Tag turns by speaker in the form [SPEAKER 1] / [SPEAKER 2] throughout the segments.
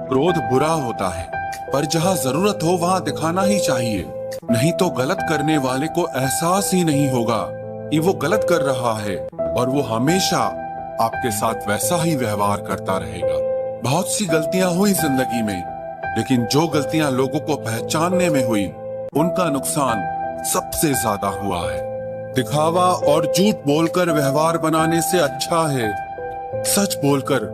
[SPEAKER 1] क्रोध बुरा होता है, पर जहाँ जरूरत हो वहाँ दिखाना ही चाहिए। नहीं तो गलत करने वाले को एहसास ही नहीं होगा कि वो गलत कर रहा है, और वो हमेशा आपके साथ वैसा ही व्यवहार करता रहेगा। बहुत सी गलतियां हुई जिंदगी में, लेकिन जो गलतियां लोगों को पहचानने में हुई, उनका नुकसान सबसे ज्यादा हुआ है। दिखावा और झूठ बोलकर व्यवहार बनाने से अच्छा है सच बोलकर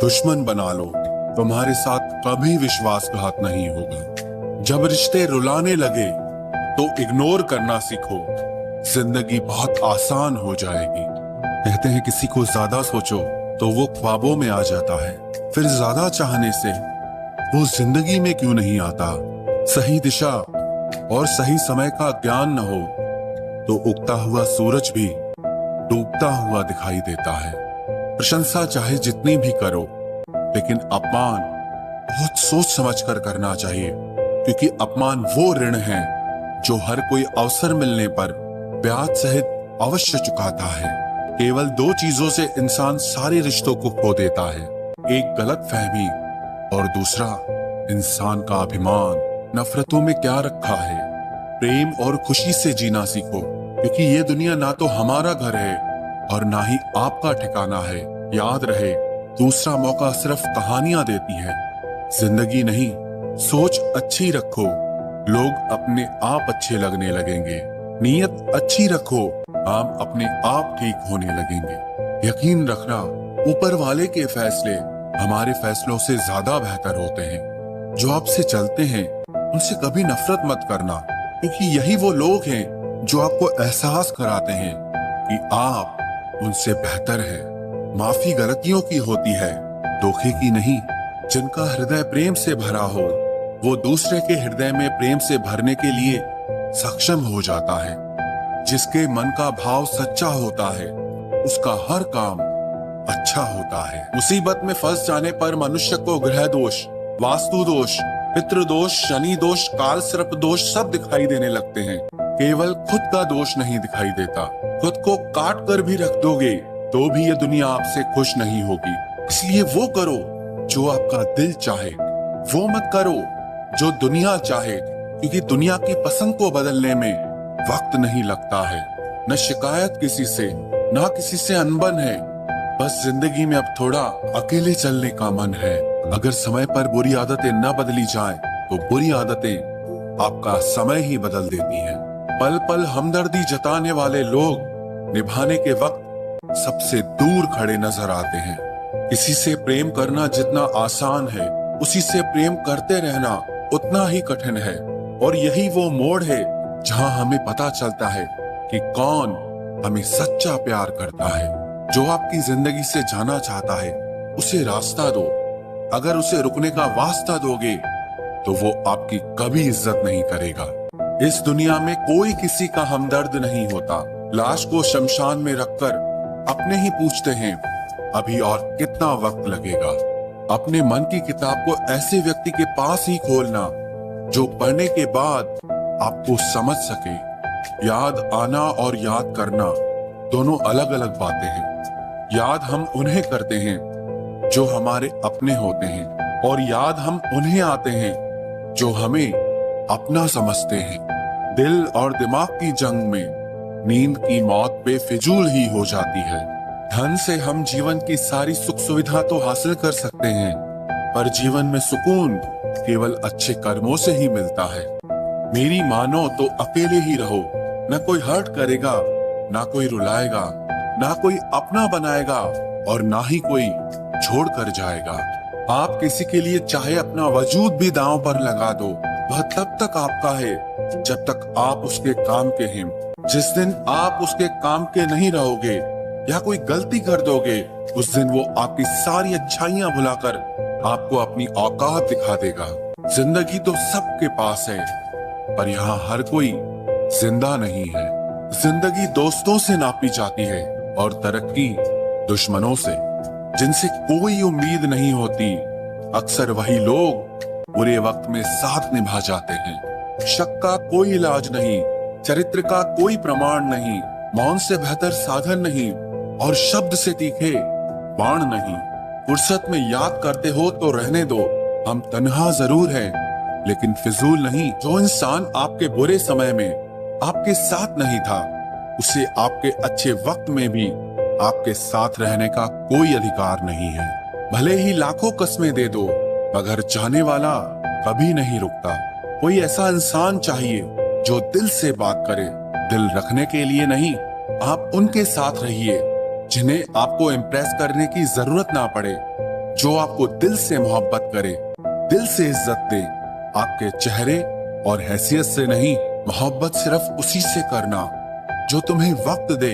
[SPEAKER 1] दुश्मन बना लो। तुम्हारे साथ कभी विश्वासघात नहीं होगा। जब रिश्ते रुलाने लगे तो इग्नोर करना सीखो, जिंदगी बहुत आसान हो जाएगी। कहते हैं किसी को ज्यादा सोचो तो वो ख्वाबों में आ जाता है, फिर ज्यादा चाहने से वो जिंदगी में क्यों नहीं आता। सही दिशा और सही समय का ज्ञान न हो तो उगता हुआ सूरज भी डूबता हुआ दिखाई देता है। प्रशंसा चाहे जितनी भी करो, लेकिन अपमान बहुत सोच समझकर करना चाहिए, क्योंकि अपमान वो ऋण है जो हर कोई अवसर मिलने पर ब्याज सहित अवश्य चुकाता है। केवल दो चीजों से इंसान सारे रिश्तों को खो देता है, एक गलतफहमी और दूसरा इंसान का अभिमान। नफरतों में क्या रखा है, प्रेम और खुशी से जीना सीखो, क्योंकि ये दुनिया ना तो हमारा घर है और ना ही आपका ठिकाना है। याद रहे, दूसरा मौका सिर्फ कहानियां देती है, जिंदगी नहीं। सोच अच्छी रखो, लोग अपने आप अच्छे लगने लगेंगे। नीयत अच्छी रखो, काम अपने आप ठीक होने लगेंगे। यकीन रखना, ऊपर वाले के फैसले हमारे फैसलों से ज्यादा बेहतर होते हैं। जो आपसे चलते हैं उनसे कभी नफरत मत करना, क्योंकि यही वो लोग हैं जो आपको एहसास कराते हैं कि आप उनसे बेहतर है। माफी गलतियों की होती है, धोखे की नहीं। जिनका हृदय प्रेम से भरा हो वो दूसरे के हृदय में प्रेम से भरने के लिए सक्षम हो जाता है। जिसके मन का भाव सच्चा होता है उसका हर काम अच्छा होता है। मुसीबत में फंस जाने पर मनुष्य को ग्रह दोष, वास्तु दोष, पितृ दोष, शनि दोष, काल सर्प दोष सब दिखाई देने लगते हैं। केवल खुद का दोष नहीं दिखाई देता। खुद को काट कर भी रख दोगे तो भी ये दुनिया आपसे खुश नहीं होगी। इसलिए वो करो जो आपका दिल चाहे, वो मत करो जो दुनिया चाहे, क्योंकि दुनिया की पसंद को बदलने में वक्त नहीं लगता है। न शिकायत किसी से, ना किसी से अनबन है, बस जिंदगी में अब थोड़ा अकेले चलने का मन है। अगर समय पर बुरी आदतें न बदली जाएं, तो बुरी आदतें आपका समय ही बदल देती हैं। पल पल हमदर्दी जताने वाले लोग निभाने के वक्त सबसे दूर खड़े नजर आते हैं। किसी से प्रेम करना जितना आसान है, उसी से प्रेम करते रहना उतना ही कठिन है। और यही वो मोड़ है जहां हमें पता चलता है कि कौन हमें सच्चा प्यार करता है। जो आपकी जिंदगी से जाना चाहता है उसे रास्ता दो। अगर उसे रुकने का वास्ता दोगे तो वो आपकी कभी इज्जत नहीं करेगा। इस दुनिया में कोई किसी का हमदर्द नहीं होता। लाश को शमशान में रखकर अपने ही पूछते हैं अभी और कितना वक्त लगेगा। अपने मन की किताब को ऐसे व्यक्ति के पास ही खोलना जो पढ़ने के बाद आपको समझ सके। याद आना और याद करना दोनों अलग अलग बातें हैं। याद हम उन्हें करते हैं जो हमारे अपने होते हैं, और याद हम उन्हें आते हैं जो हमें अपना समझते हैं। दिल और दिमाग की जंग में नींद की मौत बेफिजूल ही हो जाती है। धन से हम जीवन की सारी सुख सुविधा तो हासिल कर सकते हैं, पर जीवन में सुकून केवल अच्छे कर्मों से ही मिलता है। मेरी मानो तो अकेले ही रहो, न कोई हर्ट करेगा, ना कोई रुलाएगा, ना कोई अपना बनाएगा, और ना ही कोई छोड़ कर जाएगा। आप किसी के लिए चाहे अपना वजूद भी दांव पर लगा दो, वह तब तक आपका है जब तक आप उसके काम के हैं। जिस दिन आप उसके काम के नहीं रहोगे या कोई गलती कर दोगे, उस दिन वो आपकी सारी अच्छाइयां भुलाकर आपको अपनी औकात दिखा देगा। जिंदगी तो सबके पास है, पर यहाँ हर कोई जिंदा नहीं है। जिंदगी दोस्तों से नापी जाती है और तरक्की दुश्मनों से, जिनसे कोई उम्मीद नहीं होती। अक्सर वही लोग बुरे वक्त में साथ निभा जाते हैं। शक का कोई इलाज नहीं, चरित्र का कोई प्रमाण नहीं, मौन से बेहतर साधन नहीं, और शब्द से तीखे बाण नहीं। फुर्सत में याद करते हो तो रहने दो, हम तन्हा जरूर हैं, लेकिन फिजूल नहीं। जो इंसान आपके बुरे समय में आपके साथ नहीं था, उसे आपके अच्छे वक्त में भी आपके साथ रहने का कोई अधिकार नहीं है। भले ही लाखों कस्में दे दो, मगर जाने वाला कभी नहीं रुकता। कोई ऐसा इंसान चाहिए जो दिल से बात करे, दिल रखने के लिए नहीं। आप उनके साथ रहिए जिन्हें आपको इम्प्रेस करने की जरूरत ना पड़े, जो आपको दिल से मोहब्बत करे, दिल से इज्जत दे। आपके चेहरे और हैसियत से नहीं, मोहब्बत सिर्फ उसी से करना जो तुम्हें वक्त दे।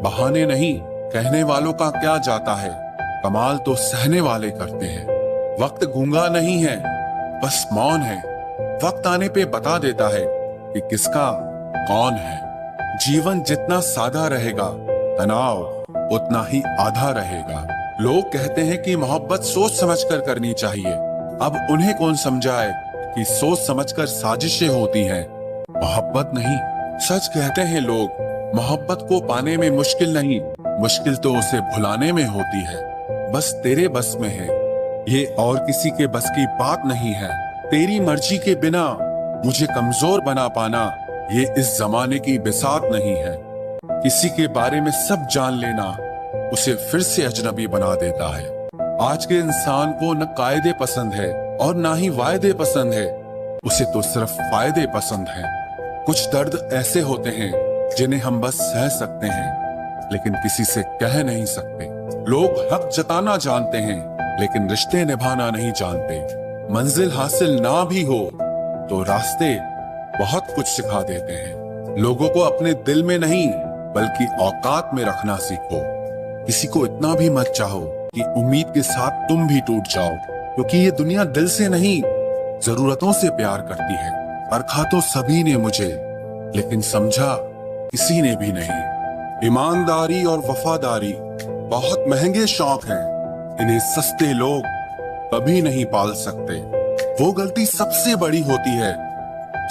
[SPEAKER 1] बहाने नहीं, कहने वालों का क्या जाता है, कमाल तो सहने वाले करते हैं। वक्त गूंगा नहीं है, बस मौन है। वक्त आने पे बता देता है कि किसका कौन है। जीवन जितना सादा रहेगा, तनाव उतना ही आधा रहेगा। लोग कहते हैं कि मोहब्बत सोच समझकर करनी चाहिए। अब उन्हें कौन समझाए कि सोच समझकर साजिशें होती हैं, मोहब्बत नहीं। सच कहते हैं लोग, मोहब्बत को पाने में मुश्किल नहीं, मुश्किल तो उसे भुलाने में होती है। बस तेरे बस में है, ये और किसी के बस की बात नहीं है। तेरी मर्जी के बिना मुझे कमजोर बना पाना, ये इस जमाने की बिसात नहीं है। किसी के बारे में सब जान लेना उसे फिर से अजनबी बना देता है। आज के इंसान को न कायदे पसंद है और ना ही वायदे पसंद है, उसे तो सिर्फ फायदे पसंद है। कुछ दर्द ऐसे होते हैं जिन्हें हम बस सह सकते हैं, लेकिन किसी से कह नहीं सकते। लोग हक जताना जानते हैं, लेकिन रिश्ते निभाना नहीं जानते। मंजिल हासिल ना भी हो तो रास्ते बहुत कुछ सिखा देते हैं। लोगों को अपने दिल में नहीं, बल्कि औकात में रखना सीखो। किसी को इतना भी मत चाहो कि उम्मीद के साथ तुम भी टूट जाओ, क्योंकि ये दुनिया दिल से नहीं, जरूरतों से प्यार करती है। परखा तो सभी ने मुझे, लेकिन समझा किसी ने भी नहीं। ईमानदारी और वफादारी बहुत महंगे शौक हैं, इन्हें सस्ते लोग कभी नहीं पाल सकते। वो गलती सबसे बड़ी होती है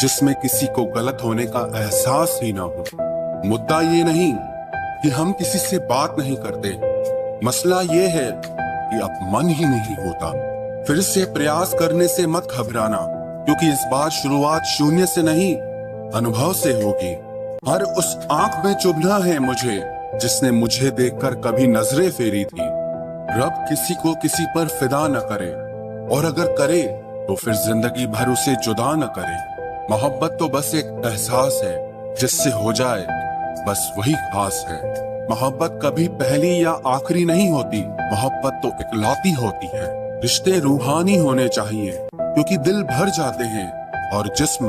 [SPEAKER 1] जिसमें किसी को गलत होने का एहसास ही ना हो। मुद्दा ये नहीं कि हम किसी से बात नहीं करते, मसला ये है कि अब मन ही नहीं होता। फिर से प्रयास करने से मत घबराना, क्योंकि इस बार शुरुआत शून्य से नहीं, अनुभव से होगी। हर उस आंख में चुभना है मुझे जिसने मुझे देखकर कभी नजरें फेरी थी। रब किसी को किसी पर फिदा न करे, और अगर करे तो फिर जिंदगी भर उसे जुदा न करे। मोहब्बत तो बस एक एहसास है, जिससे हो जाए बस वही खास है। मोहब्बत कभी पहली या आखिरी नहीं होती, मोहब्बत तो इकलौती होती है। रिश्ते रूहानी होने चाहिए, क्योंकि दिल भर जाते हैं और जिस्म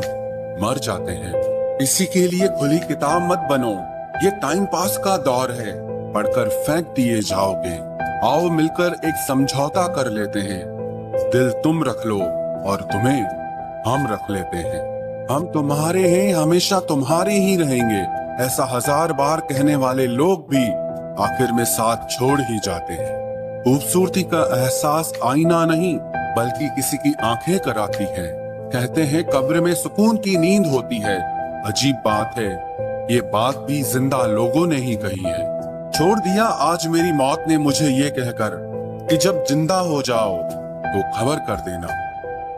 [SPEAKER 1] मर जाते हैं। इसी के लिए खुली किताब मत बनो, ये टाइम पास का दौर है, पढ़कर फेंक दिए जाओगे। आओ मिलकर एक समझौता कर लेते हैं, दिल तुम रख लो और तुम्हें हम रख लेते हैं। हम तुम्हारे हैं, हमेशा तुम्हारे ही रहेंगे, ऐसा 1000 बार कहने वाले लोग भी आखिर में साथ छोड़ ही जाते हैं। खूबसूरती का एहसास आईना नहीं, बल्कि किसी की आंखें कराती है। कहते हैं कब्र में सुकून की नींद होती है, अजीब बात है, ये बात भी जिंदा लोगों ने ही कही है। छोड़ दिया आज मेरी मौत ने मुझे ये कहकर कि जब जिंदा हो जाओ तो खबर कर देना।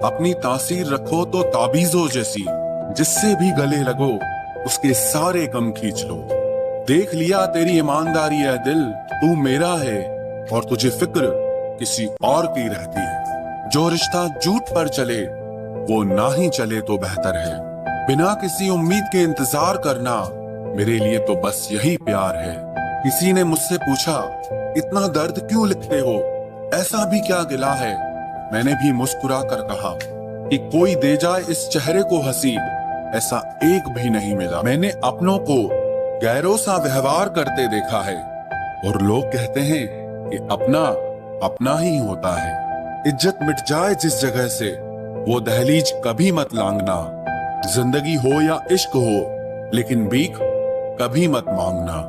[SPEAKER 1] अपनी तासीर रखो तो ताबीजों जैसी, जिससे भी गले लगो उसके सारे गम खींच लो। देख लिया तेरी ईमानदारी है दिल, तू मेरा है और तुझे फिक्र किसी और की रहती है। जो रिश्ता झूठ पर चले वो ना ही चले तो बेहतर है। बिना किसी उम्मीद के इंतजार करना मेरे लिए तो बस यही प्यार है। किसी ने मुझसे पूछा इतना दर्द क्यों लिखते हो, ऐसा भी क्या गिला है। मैंने भी मुस्कुरा कर कहा कि कोई दे जाए इस चेहरे को हंसी, ऐसा एक भी नहीं मिला। मैंने अपनों को गैरों सा व्यवहार करते देखा है, और लोग कहते हैं कि अपना अपना ही होता है। इज्जत मिट जाए जिस जगह से वो दहलीज कभी मत लांघना। जिंदगी हो या इश्क हो, लेकिन भीख कभी मत मांगना।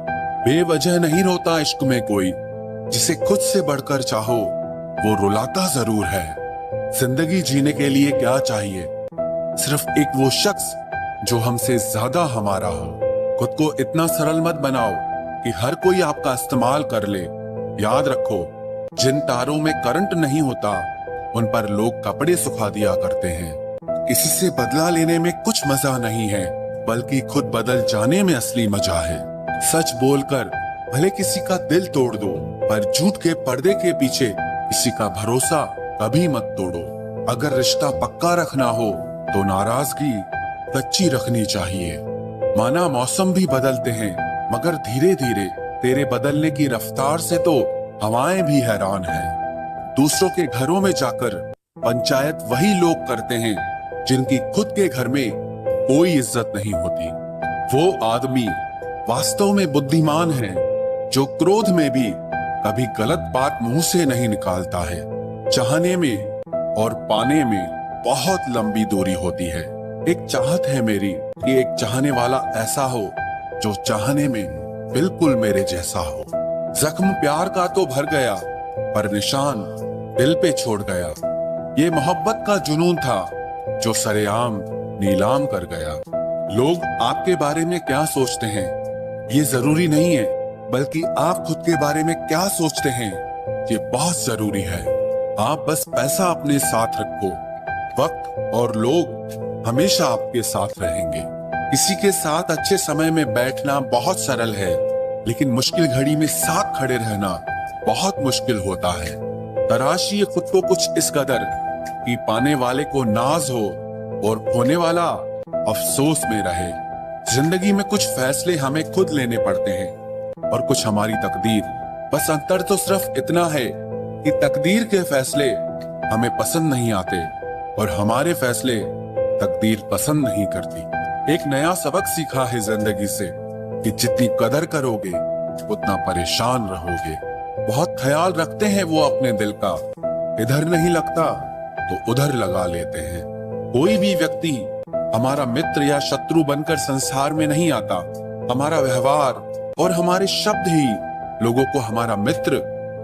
[SPEAKER 1] बेवजह नहीं रोता इश्क में कोई, जिसे खुद से बढ़कर चाहो वो रुलाता जरूर है। जिंदगी जीने के लिए क्या चाहिए, सिर्फ एक वो शख्स जो हमसे ज्यादा हमारा हो। खुद को इतना सरल मत बनाओ कि हर कोई आपका इस्तेमाल कर ले। याद रखो, जिन तारों में करंट नहीं होता उन पर लोग कपड़े सुखा दिया करते हैं। किसी से बदला लेने में कुछ मजा नहीं है, बल्कि खुद बदल जाने में असली मजा है। सच बोलकर भले किसी का दिल तोड़ दो, पर झूठ के पर्दे के पीछे किसी का भरोसा कभी मत तोड़ो। अगर रिश्ता पक्का रखना हो तो नाराजगी कच्ची रखनी चाहिए। माना मौसम भी बदलते हैं, मगर धीरे धीरे तेरे बदलने की रफ्तार से तो हवाएं भी हैरान हैं। दूसरों के घरों में जाकर पंचायत वही लोग करते हैं जिनकी खुद के घर में कोई इज्जत नहीं होती। वो आदमी वास्तव में बुद्धिमान है जो क्रोध में भी कभी गलत बात मुंह से नहीं निकालता है। चाहने में और पाने में बहुत लंबी दूरी होती है। एक चाहत है मेरी कि एक चाहने वाला ऐसा हो जो चाहने में बिल्कुल मेरे जैसा हो। जख्म प्यार का तो भर गया, पर निशान दिल पे छोड़ गया। ये मोहब्बत का जुनून था जो सरेआम नीलाम कर गया। लोग आपके बारे में क्या सोचते हैं ये जरूरी नहीं है, बल्कि आप खुद के बारे में क्या सोचते हैं ये बहुत जरूरी है। आप बस पैसा अपने साथ रखो, वक्त और लोग हमेशा आपके साथ रहेंगे। किसी के साथ अच्छे समय में बैठना बहुत सरल है, लेकिन मुश्किल घड़ी में साथ खड़े रहना बहुत मुश्किल होता है। तराशिए खुद को कुछ इस कदर कि पाने वाले को नाज हो और खोने वाला अफसोस में रहे। जिंदगी में कुछ फैसले हमें खुद लेने पड़ते हैं और कुछ हमारी तकदीर। बस अंतर तो सिर्फ इतना है कि तकदीर के फैसले हमें पसंद नहीं आते और हमारे फैसले तकदीर पसंद नहीं करती। एक नया सबक सीखा है जिंदगी से कि जितनी कदर करोगे उतना परेशान रहोगे। बहुत ख्याल रखते हैं वो अपने दिल का, इधर नहीं लगता तो उधर लगा लेते हैं। कोई भी व्यक्ति हमारा मित्र या शत्रु बनकर संसार में नहीं आता। हमारा व्यवहार और हमारे शब्द ही लोगों को हमारा मित्र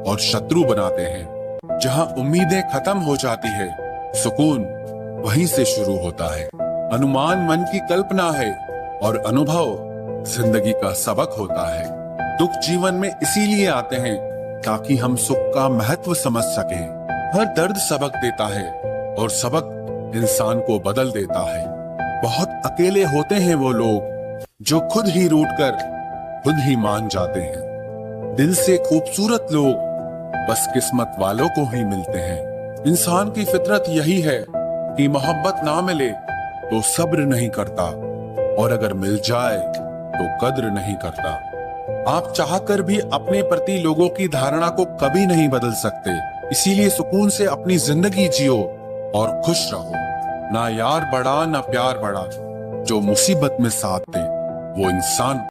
[SPEAKER 1] और शत्रु बनाते हैं। जहां उम्मीदें खत्म हो जाती है, सुकून वहीं से शुरू होता है। अनुमान मन की कल्पना है और अनुभव जिंदगी का सबक होता है। दुख जीवन में इसीलिए आते हैं ताकि हम सुख का महत्व समझ सकें। हर दर्द सबक देता है और सबक इंसान को बदल देता है। बहुत अकेले होते हैं वो लोग जो खुद ही रूठ कर खुद ही मान जाते हैं। दिल से खूबसूरत लोग बस किस्मत वालों को ही मिलते हैं। इंसान की फितरत यही है कि मोहब्बत ना मिले तो सब्र नहीं करता, और अगर मिल जाए तो कद्र नहीं करता। आप चाहकर भी अपने प्रति लोगों की धारणा को कभी नहीं बदल सकते। इसीलिए सुकून से अपनी जिंदगी जियो और खुश रहो। ना यार बड़ा ना प्यार बड़ा, जो मुसीबत में साथ दे वो इंसान